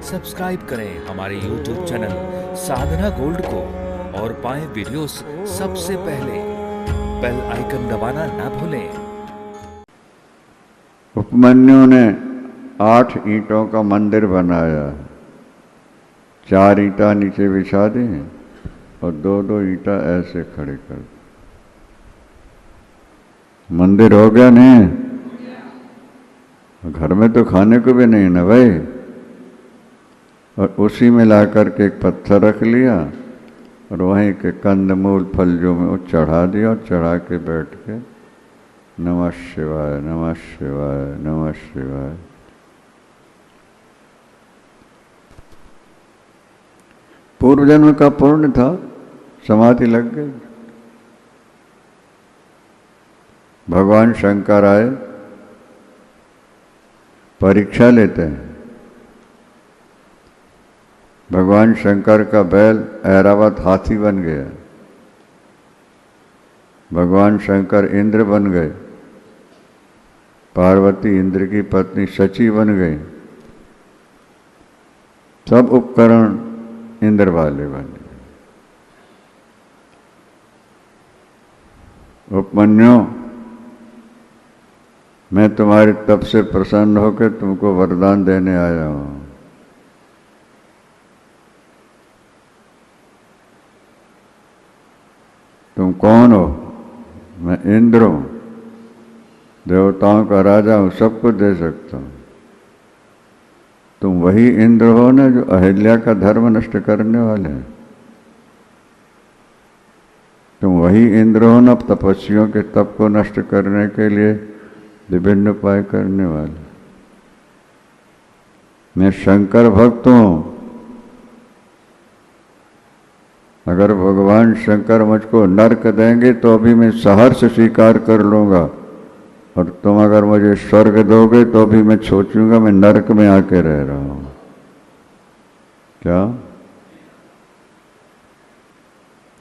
Subscribe करें हमारे YouTube channel साधना gold को और पाएं वीडियोस सबसे पहले। बेल आइकन दबाना ना भूलें। उपमन्यु ने 8 ईंटों का मंदिर बनाया। 4 ईंटा नीचे बिछा दी और 2-2 ईंटा ऐसे खड़े कर दी। मंदिर हो गया नहीं? घर में तो खाने को भी नहीं ना भाई। और उसी में ला करके एक पत्थर रख लिया और वहीं के कंदमूल फल जो में वो चढ़ा दिया और चढ़ा के बैठ के नमः शिवाय नमः शिवाय नमः शिवाय। पूर्व जन्म का पुण्य था, समाधि लग गई। भगवान शंकर आए, परीक्षा लेते हैं। भगवान शंकर का बैल ऐरावत हाथी बन गया। भगवान शंकर इंद्र बन गए। पार्वती इंद्र की पत्नी शची बन गई। सब उपकरण इंद्र वाले बन गए। उपमन्यु, मैं तुम्हारे तप से प्रसन्न होकर तुमको वरदान देने आया हूं। तुम कौन हो? मैं इंद्र हूं, देवताओं का राजा हूं, सबको दे सकता हूं। तुम वही इंद्र हो ना जो अहिल्या का धर्म नष्ट करने वाले हैं। तुम वही इंद्र हो ना तपस्वियों के तप को नष्ट करने के लिए विभिन्न उपाय करने वाले। मैं शंकर भक्त हूं। अगर भगवान शंकर मुझको नरक देंगे तो भी मैं सहर्ष स्वीकार कर लूंगा, और तुम अगर मुझे स्वर्ग दोगे तो भी मैं सोचूंगा मैं नरक में आके रह रहा हूं। क्या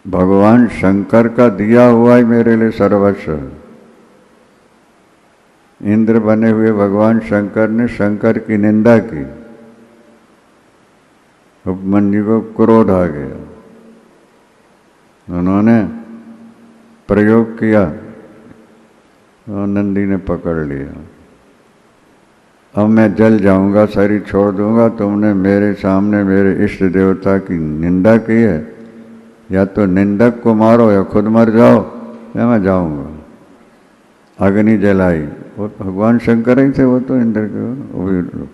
भगवान शंकर का दिया हुआ ही मेरे लिए सर्वस्व है। इंद्र बने हुए भगवान शंकर ने शंकर की निंदा की। उपमन्यु को क्रोध आ गया। उन्होंने प्रयोग किया और नंदी ने पकड़ लिया। अब मैं जल जाऊंगा, शरीर छोड़ दूंगा। तुमने मेरे सामने मेरे इष्ट देवता की निंदा की है, या तो निंदक को मारो या खुद मर जाओ, या मैं जाऊंगा। अग्नि जलाई। वो भगवान शंकर ही थे, वो तो इंद्र के वो भी।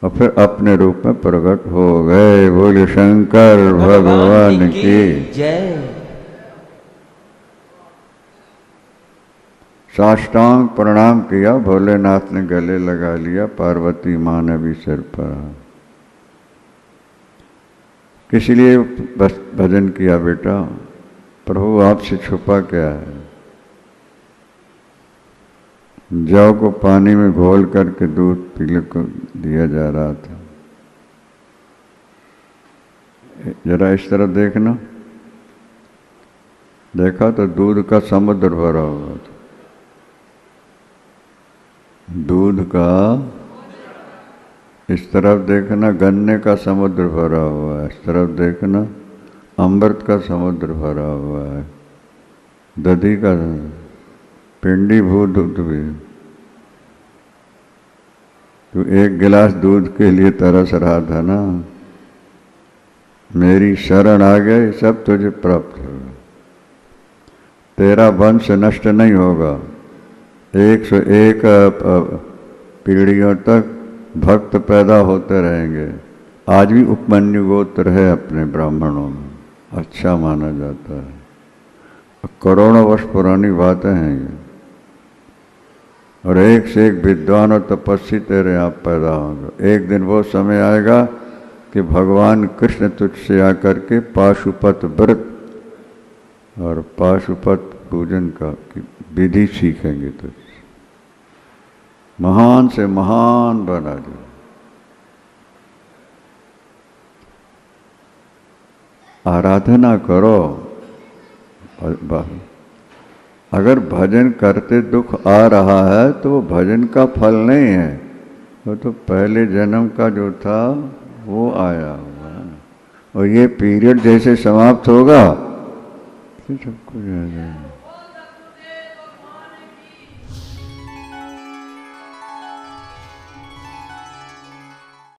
और फिर अपने रूप में प्रकट हो गए। बोले शंकर भगवान की जय। साष्टांग प्रणाम किया। भोलेनाथ ने गले लगा लिया। पार्वती माँ ने भी सिर पर। किस लिए भजन किया बेटा? प्रभु आपसे छुपा क्या है? जौ को पानी में घोल करके दूध पीले को दिया जा रहा था। जरा इस तरफ देखना। देखा तो दूध का समुद्र भरा हुआ था। दूध का इस तरफ देखना, गन्ने का समुद्र भरा हुआ है। इस तरफ देखना, अमृत का समुद्र भरा हुआ है। दधी का पिंडी भूत दूध भी। तू एक गिलास दूध के लिए तरस रहा था ना, मेरी शरण आ गई, सब तुझे प्राप्त होगा। तेरा वंश नष्ट नहीं होगा। 101 पीढ़ियों तक भक्त पैदा होते रहेंगे। आज भी उपमन्यु गोत्र है अपने ब्राह्मणों में, अच्छा माना जाता है। करोड़ों वर्ष पुरानी बातें हैं ये। और एक से एक विद्वान और तपस्वी तेरे यहाँ पैदा होंगे। एक दिन वो समय आएगा कि भगवान कृष्ण तुझसे आकर के पाशुपत व्रत और पाशुपत पूजन का विधि सीखेंगे। तुझसे महान से महान बना दे। आराधना करो। अगर भजन करते दुख आ रहा है तो वो भजन का फल नहीं है, वो तो पहले जन्म का जो था वो आया हुआ है। और ये पीरियड जैसे समाप्त होगा तो सब कुछ आ जाएगा।